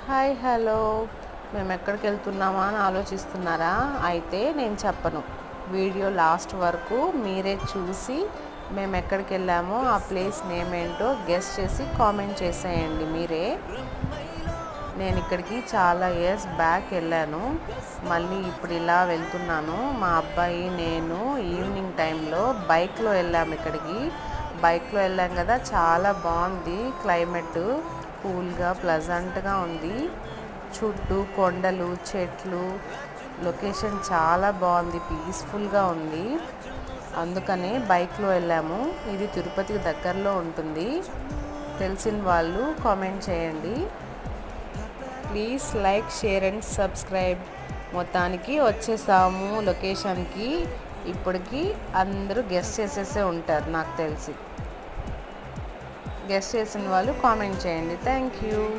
Hi hello మేము ఎక్కడికి వెళ్తున్నామా అని ఆలోచిస్తున్నారా? అయితే నేను చెప్పను, వీడియో లాస్ట్ వరకు మీరే చూసి మేము ఎక్కడికి వెళ్ళామో ఆ ప్లేస్ నేమ్ ఏంటో గెస్ చేసి కామెంట్ చేసేయండి మీరే. నేను ఇక్కడికి చాలా ఇయర్స్ బ్యాక్ వెళ్ళాను, మళ్ళీ ఇప్పుడు ఇలా వెళ్తున్నాను. మా అబ్బాయి నేను ఈవినింగ్ టైంలో బైక్లో వెళ్ళాము. ఇక్కడికి బైక్లో వెళ్ళాం కదా, చాలా బాగుంది. క్లైమేట్ కూల్గా ప్లజెంట్గా ఉంది. చుట్టూ కొండలు, చెట్లు, లొకేషన్ చాలా బాగుంది, పీస్ఫుల్గా ఉంది. అందుకనే బైక్లో వెళ్ళాము. ఇది తిరుపతికి దగ్గరలో ఉంటుంది. తెలిసిన వాళ్ళు కామెంట్ చేయండి. Please like, share and subscribe. మొత్తానికి వచ్చేసాము లొకేషన్కి. ఇప్పటికి అందరూ గెస్ట్ చేసేసే ఉంటారు నాకు తెలిసి. గెస్ట్ చేసిన వాళ్ళు కామెంట్ చేయండి. Thank you.